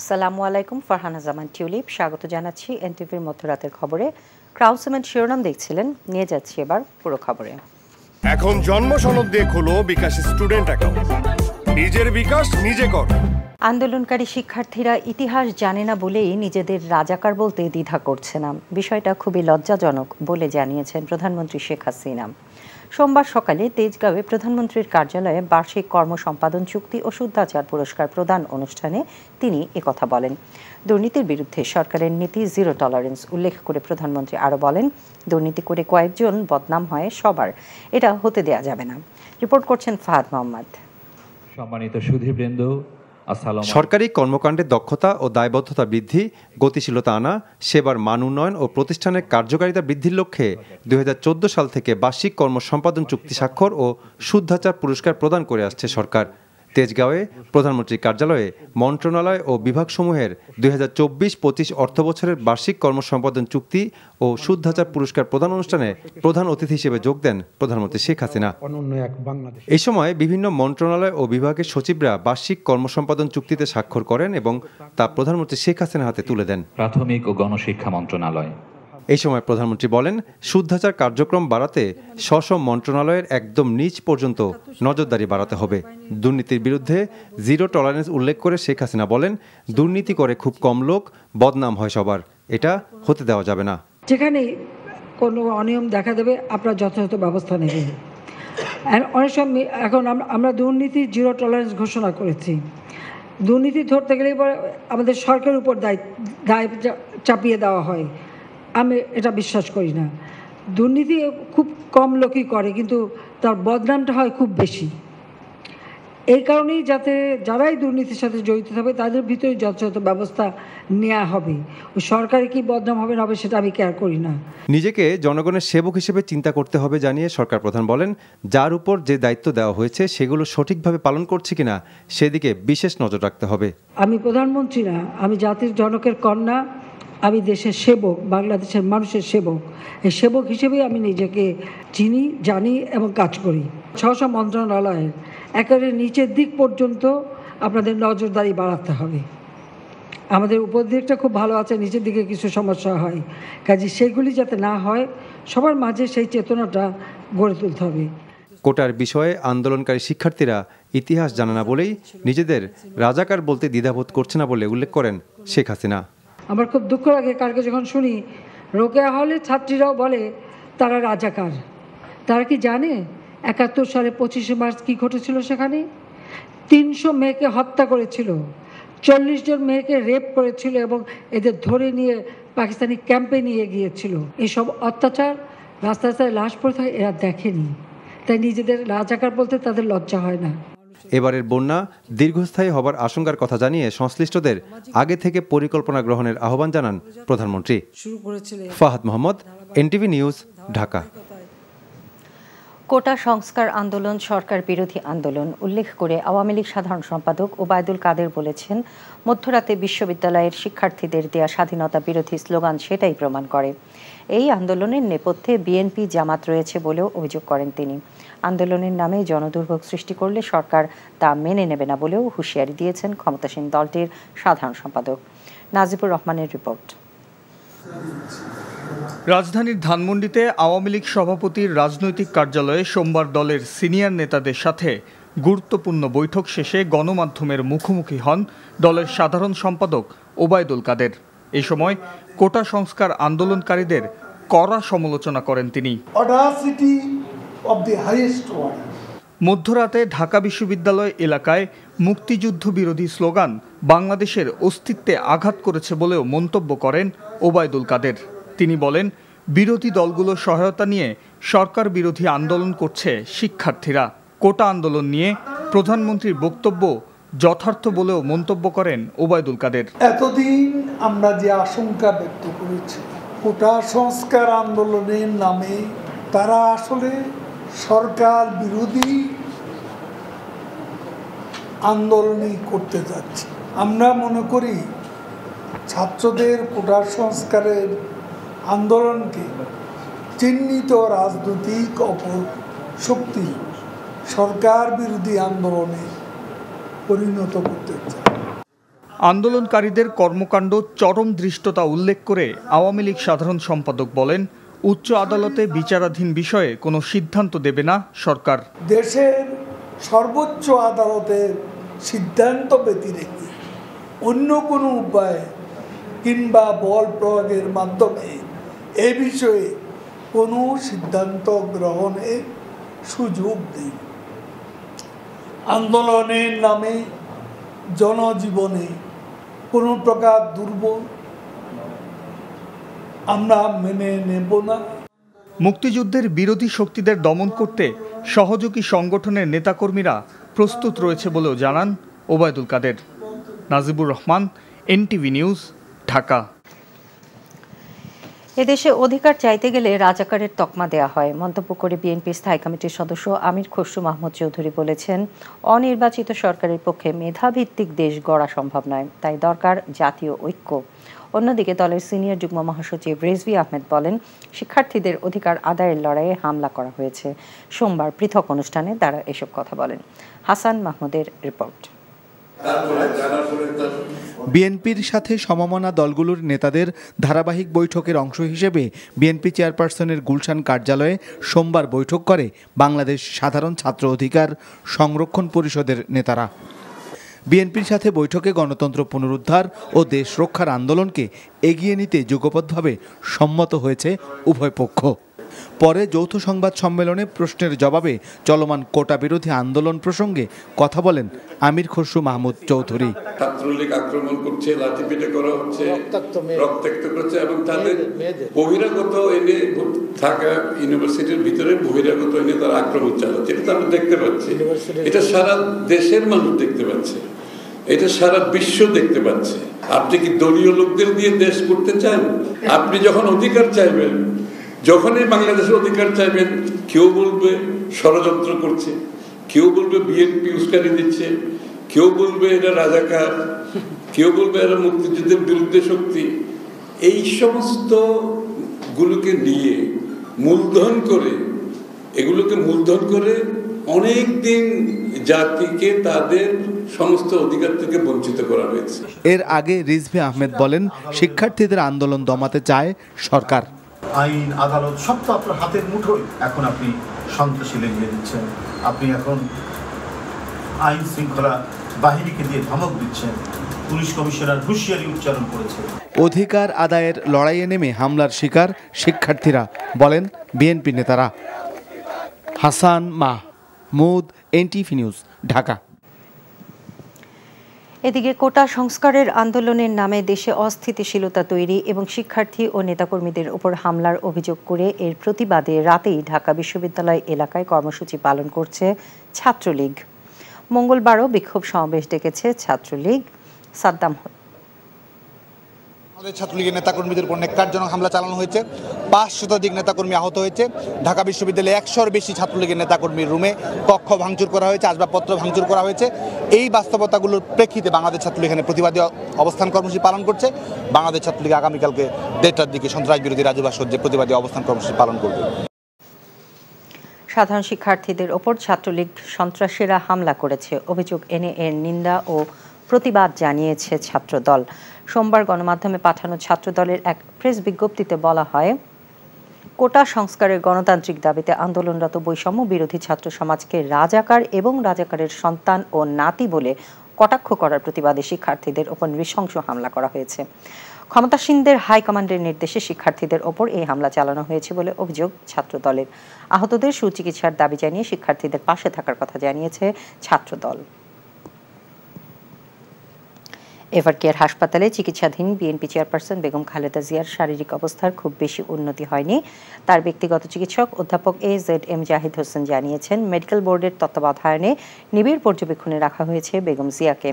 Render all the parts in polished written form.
আসসালামু আলাইকুম, ফারহানা জামান টিউলিপ স্বাগত জানাচ্ছি এনটিভির মধ্যরাতের খবরে। ক্রাউড সিমেন্ট শিরোনাম দেখছিলেন, নিয়ে যাচ্ছি এবার পুরো খবরে। এখন জন্ম সনদ দিয়ে খোলো বিকাশ স্টুডেন্ট অ্যাকাউন্ট, নিজের বিকাশ নিজে কর। আন্দোলনকারী শিক্ষার্থীরা ইতিহাস জানে না বলেই নিজেদের রাজাকার বলতে দ্বিধা করছে না। বিষয়টা খুবই লজ্জাজনক বলে জানিয়েছেন প্রধানমন্ত্রী শেখ হাসিনা। সোমবার সকালে তেজগাঁওয়ে প্রধানমন্ত্রীর কার্যালয়ে বার্ষিক কর্ম সম্পাদন চুক্তি ও শুদ্ধাচার পুরস্কার প্রদান অনুষ্ঠানে তিনি একথা বলেন। দুর্নীতির বিরুদ্ধে সরকারের নীতি জিরো টলারেন্স উল্লেখ করে প্রধানমন্ত্রী আরও বলেন, দুর্নীতি করে কয়েকজন বদনাম হয় সবার, এটা হতে দেয়া যাবে না। রিপোর্ট করছেন ফাহাদ মোহাম্মদ। সম্মানিত সুধীবৃন্দ, সরকারি কর্মকাণ্ডের দক্ষতা ও দায়বদ্ধতা বৃদ্ধি, গতিশীলতা আনা, সেবার মান উন্নয়ন ও প্রতিষ্ঠানের কার্যকারিতা বৃদ্ধির লক্ষ্যে 2014 সাল থেকে বার্ষিক কর্ম সম্পাদন চুক্তি স্বাক্ষর ও শুদ্ধাচার পুরস্কার প্রদান করে আসছে সরকার। তেজগাঁওয়ে প্রধানমন্ত্রীর কার্যালয়ে মন্ত্রণালয় ও বিভাগসমূহের 2024-25 অর্থবছরের বার্ষিক কর্ম সম্পাদন চুক্তি ও শুদ্ধাচার পুরস্কার প্রদান অনুষ্ঠানে প্রধান অতিথি হিসেবে যোগ দেন প্রধানমন্ত্রী শেখ হাসিনা। এই সময় বিভিন্ন মন্ত্রণালয় ও বিভাগের সচিবরা বার্ষিক কর্ম সম্পাদন চুক্তিতে স্বাক্ষর করেন এবং তা প্রধানমন্ত্রী শেখ হাসিনার হাতে তুলে দেন। প্রাথমিক ও গণশিক্ষা মন্ত্রণালয়। এই সময় প্রধানমন্ত্রী বলেন, শুদ্ধাচার কার্যক্রম বাড়াতে স্ব মন্ত্রণালয়ের একদম নিচ পর্যন্ত নজরদারি বাড়াতে হবে। দুর্নীতির বিরুদ্ধে জিরো টলারেন্স উল্লেখ করে শেখ হাসিনা বলেন, দুর্নীতি করে খুব কম লোক, বদনাম হয় সবার, এটা হতে দেওয়া যাবে না। যেখানে কোনো অনিয়ম দেখা দেবে আপনারা যথাযথ ব্যবস্থা নেবেন। অনেক সময় এখন আমরা দুর্নীতি জিরো টলারেন্স ঘোষণা করেছি। দুর্নীতি ধরতে গেলে আমাদের সরকারের উপর দায় চাপিয়ে দেওয়া হয়। আমি এটা বিশ্বাস করি না। দুর্নীতি খুব কম লোকই করে, কিন্তু তার বদনামটা হয় খুব বেশি। এই কারণেই যাতে যারাই দুর্নীতির সাথে জড়িত থাকবে তাদের ভিতরে যথাযথ ব্যবস্থা নেওয়া হবে। সরকারি কি বদনাম হবে না হবে সেটা আমি কেয়ার করি না। নিজেকে জনগণের সেবক হিসেবে চিন্তা করতে হবে জানিয়ে সরকার প্রধান বলেন, যার উপর যে দায়িত্ব দেওয়া হয়েছে সেগুলো সঠিকভাবে পালন করছে কিনা সেদিকে বিশেষ নজর রাখতে হবে। আমি প্রধানমন্ত্রী না, আমি জাতির জনকের কন্যা, আমি দেশের সেবক, বাংলাদেশের মানুষের সেবক। এই সেবক হিসেবেই আমি নিজেকে চিনি, জানি এবং কাজ করি। স্ব মন্ত্রণালয়ের একেবারে নিচের দিক পর্যন্ত আপনাদের নজরদারি বাড়াতে হবে। আমাদের উপর দিকটা খুব ভালো আছে, নিচের দিকে কিছু সমস্যা হয়, কাজে সেগুলি যাতে না হয় সবার মাঝে সেই চেতনাটা গড়ে তুলতে হবে। কোটার বিষয়ে আন্দোলনকারী শিক্ষার্থীরা ইতিহাস জানে না বলেই নিজেদের রাজাকার বলতে দ্বিধাবোধ করছে না বলে উল্লেখ করেন শেখ হাসিনা। আমার খুব দুঃখ লাগে কালকে যখন শুনি রোকেয়া হলে ছাত্রীরাও বলে তারা রাজাকার। তারা কি জানে 71 সালে 25শে মার্চ কী ঘটেছিল? সেখানে 300 মেয়েকে হত্যা করেছিল, 40 জন মেয়েকে রেপ করেছিল এবং এদের ধরে নিয়ে পাকিস্তানি ক্যাম্পে নিয়ে গিয়েছিল। এইসব অত্যাচার রাস্তায় রাস্তায় লাশ পড়ে থাকে, এরা দেখেনি, তাই নিজেদের রাজাকার বলতে তাদের লজ্জা হয় না। এবারের বন্যা দীর্ঘস্থায়ী হবার আশঙ্কার কথা জানিয়ে সংশ্লিষ্টদের আগে থেকে পরিকল্পনা গ্রহণের আহ্বান জানান প্রধানমন্ত্রী। Fahad Mohammad, NTV news, Dhaka. Quota সংস্কার আন্দোলন সরকার বিরোধী আন্দোলন উল্লেখ করে আওয়ামী লীগ সাধারণ সম্পাদক ওবায়দুল কাদের বলেছেন, মধ্যরাতে বিশ্ববিদ্যালয়ের শিক্ষার্থীদের দেয়া স্বাধীনতা বিরোধী স্লোগান সেটাই প্রমাণ করে। এই আন্দোলনের নেপথ্যে বিএনপি জামাত রয়েছে বলেও অভিযোগ করেন তিনি। আন্দোলনের নামে জনদুর্ভোগ সৃষ্টি করলে সরকার তা মেনে নেবে না বলেও হুঁশিয়ারি দিয়েছেন ক্ষমতাসীন দলটির সাধারণ সম্পাদক। নাজিবুর রহমানের রিপোর্ট। রাজধানীর ধানমন্ডিতে আওয়ামী লীগ সভাপতির রাজনৈতিক কার্যালয়ে সোমবার দলের সিনিয়র নেতাদের সাথে গুরুত্বপূর্ণ বৈঠক শেষে গণমাধ্যমের মুখোমুখি হন দলের সাধারণ সম্পাদক ওবায়দুল কাদের। এই সময় কোটা সংস্কার আন্দোলনকারীদের কড়া সমালোচনা করেন তিনি। মধ্যরাতে ঢাকা বিশ্ববিদ্যালয় এলাকায় মুক্তিযুদ্ধ বিরোধী স্লোগান বাংলাদেশের অস্তিত্বে আঘাত করেছে বলেও মন্তব্য করেন ওবায়দুল কাদের। তিনি বলেন, বিরোধী দলগুলোর সহায়তা নিয়ে সরকার বিরোধী আন্দোলন করছে শিক্ষার্থীরা। কোটা আন্দোলন নিয়ে প্রধানমন্ত্রীর বক্তব্য যথার্থ বলেও মন্তব্য করেন ওবায়দুল কাদের। এতদিন আমরা যে আশঙ্কা ব্যক্ত করেছি কোটা সংস্কার আন্দোলনের নামে তারা আসলে সরকার বিরোধী আন্দোলনই করতে যাচ্ছে। আমরা মনে করি ছাত্রদের কোটা সংস্কারের আন্দোলনকে চিহ্নিত রাজনৈতিক অপশক্তি সরকার বিরোধী আন্দোলনে পরিণত করতে চায়। আন্দোলনকারীদের কর্মকাণ্ড চরম ধৃষ্টতা উল্লেখ করে আওয়ামী লীগ সাধারণ সম্পাদক বলেন, উচ্চ আদালতে বিচারাধীন বিষয়ে কোনো সিদ্ধান্ত দেবে না সরকার। দেশের সর্বোচ্চ আদালতের সিদ্ধান্ত ব্যতিরেকে অন্য কোনো উপায় কিংবা বল প্রয়োগের মাধ্যমে এ বিষয়ে কোনো সিদ্ধান্ত গ্রহণের সুযোগ নেই। আন্দোলনের নামে জনজীবনে কোনো প্রকার দুর্বল আমরা মেনে নেব না। মুক্তিযুদ্ধের বিরোধী শক্তিদের দমন করতে সহযোগী সংগঠনের নেতাকর্মীরা প্রস্তুত রয়েছে বলেও জানান ওবায়দুল কাদের। Najibur Rahman, NTV news, Dhaka. এদেশে অধিকার চাইতে গেলে রাজাকারের তকমা দেয়া হয় মন্তব্য করে বিএনপির স্থায়ী কমিটির সদস্য আমির খসরু মাহমুদ চৌধুরী বলেছেন, অনির্বাচিত সরকারের পক্ষে মেধাভিত্তিক দেশ গড়া সম্ভব নয়, তাই দরকার জাতীয় ঐক্য। অন্যদিকে দলের সিনিয়র যুগ্ম মহাসচিব রিজভী আহমেদ বলেন, শিক্ষার্থীদের অধিকার আদায়ের লড়াইয়ে হামলা করা হয়েছে। সোমবার পৃথক অনুষ্ঠানে তারা এসব কথা বলেন। হাসান মাহমুদের রিপোর্ট। বিএনপির সাথে সমমনা দলগুলোর নেতাদের ধারাবাহিক বৈঠকের অংশ হিসেবে বিএনপি চেয়ারপারসনের গুলশান কার্যালয়ে সোমবার বৈঠক করে বাংলাদেশ সাধারণ ছাত্র অধিকার সংরক্ষণ পরিষদের নেতারা। বিএনপির সাথে বৈঠকে গণতন্ত্র পুনরুদ্ধার ও দেশ রক্ষার আন্দোলনকে এগিয়ে নিতে যুগপৎভাবে সম্মত হয়েছে উভয় পক্ষ। পরে যৌথ সংবাদ সম্মেলনে প্রশ্নের জবাবে চলমান কোটা বিরোধী আন্দোলন প্রসঙ্গে কথা বলেন আমির খসরু মাহমুদ চৌধুরী। ছাত্রলীগ আক্রমণ করছে, লাঠিপেটা করা হচ্ছে, রক্তাক্ত করছে এবং তাদের বহিরাগত এনে থাকা ইউনিভার্সিটির ভিতরে বহিরাগত এনে তারা আক্রমণ চালাচ্ছে। এটা আমরা দেখতে পাচ্ছি, এটা সারা দেশের মানুষ দেখতে পাচ্ছে, এটা সারা বিশ্ব দেখতে পাচ্ছে। আপনি কি দলীয় লোকদের দিয়ে দেশ করতে চান? আপনি যখন অধিকার চাইবেন, যখনই বাংলাদেশের অধিকার চাইবেন, কেউ বলবে ষড়যন্ত্র করছে, কেউ বলবে বিএনপি উস্কানি দিচ্ছে, কেউ বলবে এটা রাজাকার, কেউ বলবে এরা মুক্তিযুদ্ধের বিরুদ্ধে শক্তি। এই সমস্ত গুলোকে নিয়ে এগুলোকে মূলধন করে অনেক দিন জাতিকে তাদের সমস্ত অধিকার থেকে বঞ্চিত করা হয়েছে। এর আগে রিজভী আহমেদ বলেন, শিক্ষার্থীদের আন্দোলন দমাতে চায় সরকার। আইন আদালত সব তো আপনার হাতের মুঠোয়। এখন আপনি সন্ত্রাসী লেগে দিচ্ছেন, আপনি এখন আইন শৃঙ্খলা বাহিনীকে দিয়ে ধমক দিচ্ছেন, পুলিশ কমিশনার হুঁশিয়ারি উচ্চারণ করেছে। অধিকার আদায়ের লড়াইয়ে নেমে হামলার শিকার শিক্ষার্থীরা, বলেন বিএনপি নেতারা। Hasan Mahmud, NTV news, Dhaka. এদিকে কোটা সংস্কারের আন্দোলনের নামে দেশে অস্থিতিশীলতা তৈরি এবং শিক্ষার্থী ও নেতাকর্মীদের উপর হামলার অভিযোগ করে এর প্রতিবাদে রাতেই ঢাকা বিশ্ববিদ্যালয় এলাকায় কর্মসূচি পালন করছে ছাত্রলীগ। মঙ্গলবারও বিক্ষোভ সমাবেশ ডেকেছে ছাত্রলীগ। সাদ্দাম ছাত্রলীগের নেতাকর্মীদের উপর নেককারজনক হামলা চালানো হয়েছে। ৫ শতাধিক নেতাকর্মী আহত হয়েছে। ঢাকা বিশ্ববিদ্যালয়ে ১০০-র বেশি ছাত্রলীগের নেতাকর্মীর রুমে কক্ষ ভাঙচুর করা হয়েছে, আসবাবপত্র ভাঙচুর করা হয়েছে। এই বাস্তবতাগুলোর প্রেক্ষিতে বাংলাদেশ ছাত্রলীগ এখানে প্রতিবাদী অবস্থান কর্মসূচি পালন করছে। বাংলাদেশ ছাত্রলীগ আগামীকালকে ১:৩০টার দিকে সন্ত্রাস বিরোধী রাজু ভাস্কর্যে প্রতিবাদী অবস্থান কর্মসূচি পালন করবে। সাধারণ শিক্ষার্থীদের ওপর ছাত্রলীগ সন্ত্রাসীরা হামলা করেছে অভিযোগ এনে এর নিন্দা ও প্রতিবাদ জানিয়েছে ছাত্রদল। সোমবার গণমাধ্যমে পাঠানো ছাত্রদলের এক প্রেস বিজ্ঞপ্তিতে বলা হয়, কোটা সংস্কারের গণতান্ত্রিক দাবিতে আন্দোলনরত বৈষম্য বিরোধী ছাত্র সমাজকে রাজাকার এবং রাজাকারের সন্তান ও নাতি বলে কটাক্ষ করার প্রতিবাদে শিক্ষার্থীদের ওপর নৃশংস হামলা করা হয়েছে। ক্ষমতাসীনদের হাইকমান্ডের নির্দেশে শিক্ষার্থীদের ওপর এই হামলা চালানো হয়েছে বলে অভিযোগ ছাত্রদলের। আহতদের সুচিকিৎসার দাবি জানিয়ে শিক্ষার্থীদের পাশে থাকার কথা জানিয়েছে ছাত্রদল। এভারকেয়ার হাসপাতালে চিকিৎসাধীন বিএনপি চেয়ারপারসন বেগম খালেদা জিয়ার শারীরিক অবস্থার খুব বেশি উন্নতি হয়নি। তার ব্যক্তিগত চিকিৎসক অধ্যাপক AZM জাহিদ হোসেন জানিয়েছেন, মেডিকেল বোর্ডের তত্ত্বাবধানে নিবিড় পর্যবেক্ষণে রাখা হয়েছে বেগম জিয়াকে।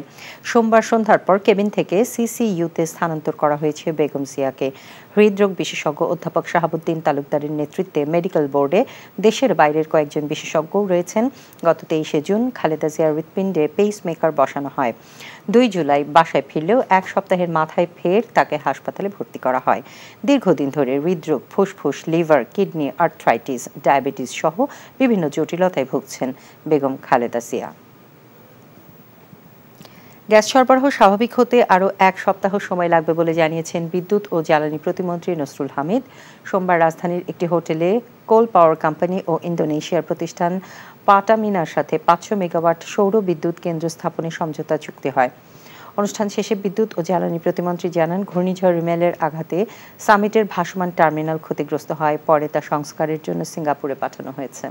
সোমবার সন্ধ্যার পর কেবিন থেকে CCUতে স্থানান্তর করা হয়েছে বেগম জিয়াকে। হৃদরোগ বিশেষজ্ঞ অধ্যাপক শাহাবুদ্দিন তালুকদারের নেতৃত্বে মেডিকেল বোর্ডে দেশের বাইরের কয়েকজন বিশেষজ্ঞও রয়েছেন। গত 23শে জুন খালেদা জিয়ার হৃৎপিণ্ডে পেসমেকার বসানো হয়। 2 জুলাই বাসায় ফিরলেও 1 সপ্তাহের মাথায় ফের তাকে হাসপাতালে ভর্তি করা হয়। দীর্ঘদিন ধরে হৃদরোগ, ফুসফুস, লিভার, কিডনি, আর্থ্রাইটিস, ডায়াবেটিস সহ বিভিন্ন জটিলতায় ভুগছেন বেগম খালেদা জিয়া। গ্যাস সরবরাহ স্বাভাবিক হতে আরও 1 সপ্তাহ সময় লাগবে বলে জানিয়েছেন বিদ্যুৎ ও জ্বালানি প্রতিমন্ত্রী নসরুল হামিদ। সোমবার রাজধানীর একটি হোটেলে কোল পাওয়ার কোম্পানি ও ইন্দোনেশিয়ার প্রতিষ্ঠান পাটামিনার সাথে 500 মেগাওয়াট সৌর বিদ্যুৎ কেন্দ্র স্থাপনের সমঝোতা চুক্তি হয়। অনুষ্ঠান শেষে বিদ্যুৎ ও জ্বালানি প্রতিমন্ত্রী জানান, ঘূর্ণিঝড় রিমেলের আঘাতে সামিটের ভাসমান টার্মিনাল ক্ষতিগ্রস্ত হয়। পরে তা সংস্কারের জন্য সিঙ্গাপুরে পাঠানো হয়েছে।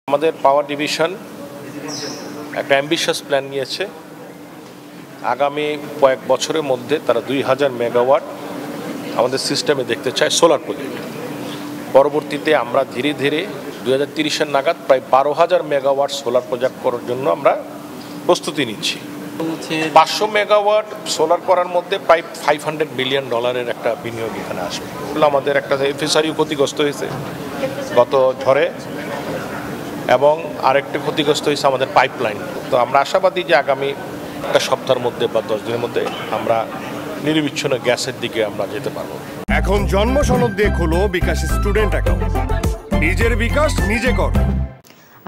আমাদের পাওয়ার ডিভিশন একটা অ্যাম্বিশাস প্ল্যান নিয়েছে। আগামী কয়েক বছরের মধ্যে তারা 2000 মেগাওয়াট আমাদের সিস্টেমে দেখতে চায় সোলার প্রজেক্ট। পরবর্তীতে আমরা ধীরে ধীরে 2030 নাগাদ প্রায় 12,000 মেগাওয়াট সোলার প্রজেক্ট করার জন্য আমরা প্রস্তুতি নিচ্ছি। 500 মেগাওয়াট সোলার করার মধ্যে প্রায় $500 বিলিয়ন একটা বিনিয়োগ এখানে আসবে। আমাদের একটা এফএসআরইউ ক্ষতিগ্রস্ত হয়েছে গত ঝড়ে, এবং আরেকটি ক্ষতিগ্রস্ত হয়েছে আমাদের পাইপলাইন। তো আমরা আশাবাদী যে আগামী একটা সপ্তাহের মধ্যে বা 10 দিনের মধ্যে আমরা নিরবিচ্ছিন্ন গ্যাসের দিকে আমরা যেতে পারবো। এখন জন্ম সনদ দিয়ে খোলো বিকাশ স্টুডেন্ট অ্যাকাউন্ট। নিজের বিকাশ নিজে কর।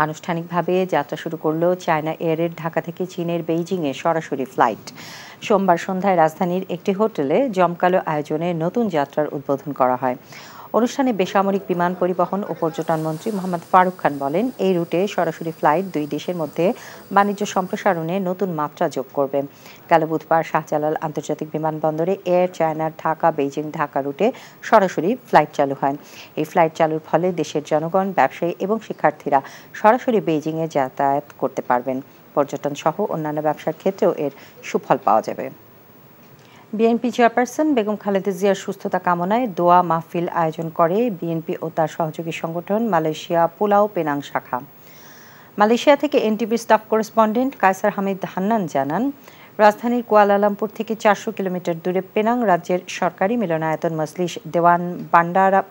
আনুষ্ঠানিকভাবে যাত্রা শুরু করল চায়না এয়ারের ঢাকা থেকে চীনের বেইজিংয়ে সরাসরি ফ্লাইট। সোমবার সন্ধ্যায় রাজধানীর একটি হোটেলে জমকালো আয়োজনে নতুন যাত্রার উদ্বোধন করা হয়। অনুষ্ঠানে বেসামরিক বিমান পরিবহন ও পর্যটন মন্ত্রী মোহাম্মদ ফারুক খান বলেন, এই রুটে সরাসরি ফ্লাইট দুই দেশের মধ্যে বাণিজ্য সম্প্রসারণে নতুন মাত্রা যোগ করবে। গেল বুধবার শাহজালাল আন্তর্জাতিক বিমানবন্দরে এয়ার চায়নার ঢাকা বেইজিং ঢাকা রুটে সরাসরি ফ্লাইট চালু হয়। এই ফ্লাইট চালুর ফলে দেশের জনগণ, ব্যবসায়ী এবং শিক্ষার্থীরা সরাসরি বেইজিংয়ে যাতায়াত করতে পারবেন। পর্যটন সহ অন্যান্য ব্যবসার ক্ষেত্রেও এর সুফল পাওয়া যাবে। বিএনপি চেয়ারপারসন বেগম খালেদা জিয়ার সুস্থতা কামনায় দোয়া মাহফিল আয়োজন করে বিএনপি ও তার সহযোগী সংগঠন মালয়েশিয়া পুলাও পেনাং শাখা। মালয়েশিয়া থেকে NTV staff correspondent Kaisar Hamid Hannan জানান, রাজধানীর কুয়ালালামপুর থেকে 400 কিলোমিটার দূরে পেনাং রাজ্যের সরকারি মিলনায়তন মজলিস দেওয়ান বান্ডারা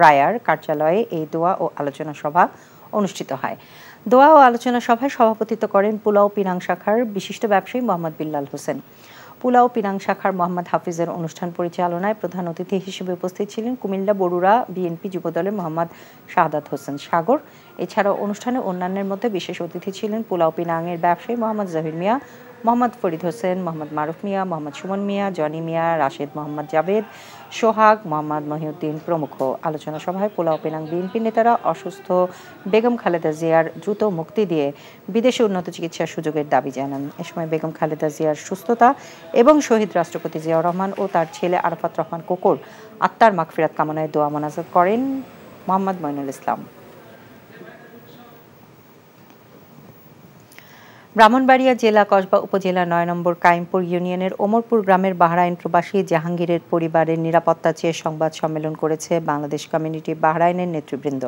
রায়ার কার্যালয়ে এই দোয়া ও আলোচনা সভা অনুষ্ঠিত হয়। দোয়া ও আলোচনা সভায় সভাপতিত্ব করেন পুলাও পিনাং শাখার বিশিষ্ট ব্যবসায়ী মোহাম্মদ বিল্লাল হোসেন। পুলাও পিনাং শাখার মোহাম্মদ হাফিজের অনুষ্ঠান পরিচালনায় প্রধান অতিথি হিসেবে উপস্থিত ছিলেন কুমিল্লা বরুড়া বিএনপি যুবদলের মোহাম্মদ শাহাদাত হোসেন সাগর। এছাড়াও অনুষ্ঠানে অন্যান্যের মধ্যে বিশেষ অতিথি ছিলেন পুলাও পিনাংয়ের ব্যবসায়ী মোহাম্মদ জহির মিয়া, মোহাম্মদ ফরিদ হোসেন, মোহাম্মদ মারুফ মিয়া, মোহাম্মদ সুমন মিয়া, জনি মিয়া, রাশেদ মোহাম্মদ জাবেদ, সোহাগ, মোহাম্মদ মহিউদ্দিন প্রমুখ। আলোচনা সভায় পুলাও পেনাং বিএনপি নেতারা অসুস্থ বেগম খালেদা জিয়ার দ্রুত মুক্তি দিয়ে বিদেশে উন্নত চিকিৎসার সুযোগের দাবি জানান। এ সময় বেগম খালেদা জিয়ার সুস্থতা এবং শহীদ রাষ্ট্রপতি জিয়াউর রহমান ও তার ছেলে আরাফাত রহমান কোকর আত্মার মাগফিরাত কামনায় দোয়া মোনাজাত করেন মোহাম্মদ মইনুল ইসলাম। ব্রাহ্মণবাড়িয়া জেলা কসবা উপজেলা 9 নম্বর কাইমপুর ইউনিয়নের ওমরপুর গ্রামের বাহরাইন প্রবাসী জাহাঙ্গীরের পরিবারের নিরাপত্তা চেয়ে সংবাদ সম্মেলন করেছে বাংলাদেশ কমিউনিটি বাহরাইনের নেতৃবৃন্দ।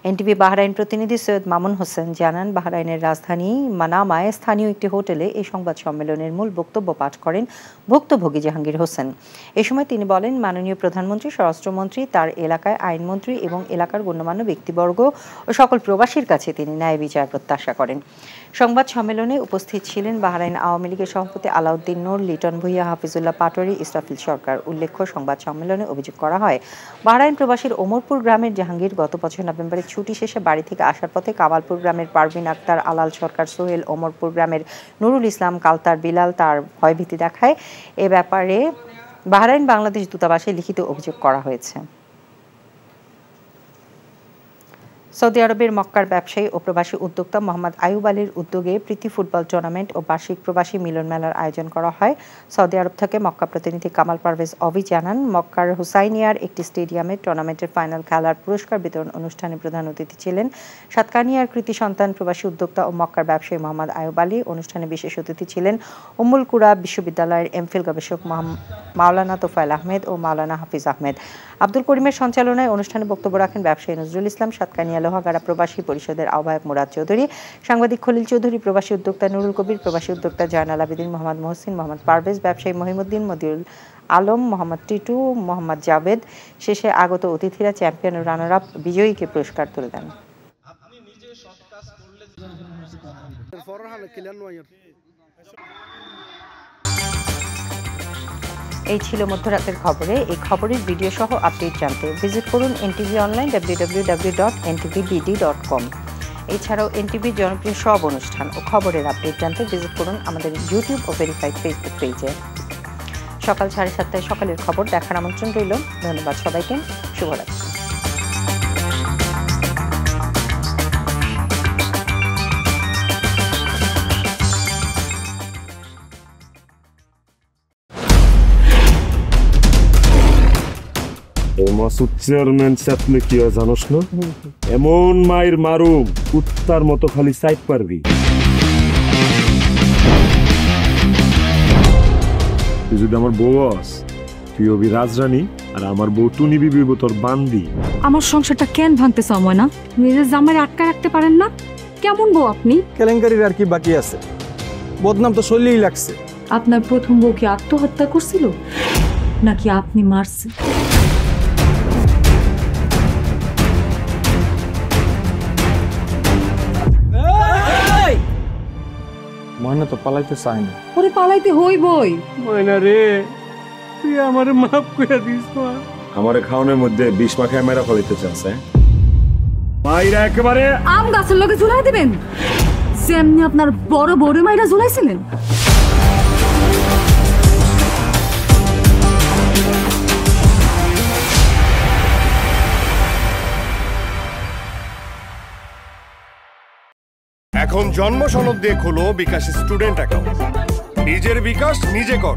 এনটিভি বাহরাইন প্রতিনিধি সৈয়দ মামুন হোসেন জানান, বাহরাইনের রাজধানী মানামায় স্থানীয় একটি হোটেলে এই সংবাদ সম্মেলনের মূল বক্তব্য পাঠ করেন ভুক্তভোগী জাহাঙ্গীর হোসেন। এ সময় তিনি বলেন, মাননীয় প্রধানমন্ত্রী, স্বরাষ্ট্রমন্ত্রী, তার এলাকায় আইনমন্ত্রী এবং এলাকার গণ্যমান্য ব্যক্তিবর্গ ও সকল প্রবাসীর কাছে তিনি ন্যায় বিচার প্রত্যাশা করেন। সংবাদ সম্মেলনে উপস্থিত ছিলেন বাহরাইন আওয়ামী লীগের সভাপতি আলাউদ্দিন নূর, লিটন ভুইয়া, হাফিজুল্লাহ পাটোয়ারি, ইসরাফিল সরকার। উল্লেখ্য, সংবাদ সম্মেলনে অভিযোগ করা হয়, বাহরাইন প্রবাসীর ওমরপুর গ্রামের জাহাঙ্গীর গত বছর নভেম্বরে ছুটি শেষে বাড়ি থেকে আসার পথে কামালপুর গ্রামের পারভিন আক্তার, আলাল সরকার সোহেল, ওমরপুর গ্রামের নুরুল ইসলাম, কালতার বিলাল তার ভয়ভীতি দেখায়। এ ব্যাপারে বাহরাইন বাংলাদেশ দূতাবাসে লিখিত অভিযোগ করা হয়েছে। সৌদি আরবের মক্কার ব্যবসায়ী ও প্রবাসী উদ্যোক্তা মোহাম্মদ আয়ুব আলীর উদ্যোগে প্রীতি ফুটবল টুর্নামেন্ট ও বার্ষিক প্রবাসী মিলন মেলার আয়োজন করা হয়। সৌদি আরব থেকে মক্কা প্রতিনিধি কামাল পারভেজ অভি জানান, মক্কার হুসাইনিয়ার একটি স্টেডিয়ামে টুর্নামেন্টের ফাইনাল খেলার পুরস্কার বিতরণ অনুষ্ঠানে প্রধান অতিথি ছিলেন সাতকানিয়ার কৃতি সন্তান প্রবাসী উদ্যোক্তা ও মক্কার ব্যবসায়ী মোহাম্মদ আয়ুব আলী। অনুষ্ঠানে বিশেষ অতিথি ছিলেন উম্মুল কুরা বিশ্ববিদ্যালয়ের এমফিল গবেষক মাওলানা তোফায়েল আহমেদ ও মাওলানা হাফিজ আহমেদ। আব্দুল করিমের সঞ্চালনায় অনুষ্ঠানে বক্তব্য রাখেন ব্যবসায়ী নজরুল ইসলাম, সাতকানিয়া লোহাগাড়া প্রবাসী পরিষদের আহ্বায়ক মুরাদ চৌধুরী, সাংবাদিক খলিল চৌধুরী, প্রবাসী উদ্যোক্তা নুরুল কবির, প্রবাসী উদ্যোক্তা জয়নাল আবেদিন, মোহাম্মদ মহসিন, মোহাম্মদ পারভেজ, ব্যবসায়ী মহিমুদ্দিন, মদিউল আলম, মোহাম্মদ টিটু, মোহাম্মদ জাবেদ। শেষে আগত অতিথিরা চ্যাম্পিয়ন ও রানার আপ বিজয়ীকে পুরস্কার তুলে দেন। এই ছিল মধ্যরাতের খবরে। এই খবরের ভিডিও সহ আপডেট জানতে ভিজিট করুন NTV অনলাইন www.ntvbd.com। এছাড়াও এনটিভির জনপ্রিয় সব অনুষ্ঠান ও খবরের আপডেট জানতে ভিজিট করুন আমাদের ইউটিউব ও ভেরিফাইড ফেসবুক পেজে। সকাল 7:30 সকালের খবর দেখার আমন্ত্রণ রইল। ধন্যবাদ সবাইকে। শুভরাত্রি। মাসুদ চেয়ারম্যান চাপলে কি হয় জানোস না? এমন মায়ের মারুম কুত্তার মতো খালি সাইড পারবি। তুই যদি আমার বউ আস, তুই হবি রাজরানী আর আমার বউ টুনি বিবি তোর বান্দি। আমার সংসারটা কেন ভাঙতে সময় না? নিজের জামাই আটকা রাখতে পারেন না? কেমন বউ আপনি? কেলেঙ্কারির আর কি বাকি আছে? বদনাম তো শৈলেই লাগছে। আপনার প্রথম বউ কি আত্মহত্যা করছিল নাকি আপনি মারছেন? ময়না তো পালাইতে চায় না। ওরে পালাইতে হইবই। ময়না রে, তুই আমারে মাফ করে দিস। আমারে খাওয়ানোর মধ্যে বিষ মাখায় মেরা ফলাইতে চাচ্ছে। মাইরা একেবারে আম গাছের লগে ঝুলাই দিবেন যেমনি আপনার বড় বড় মাইরা ঝুলাইছিলেন। এখন জন্ম সনদ দিয়ে খোলো বিকাশ স্টুডেন্ট অ্যাকাউন্ট। নিজের বিকাশ নিজে কর।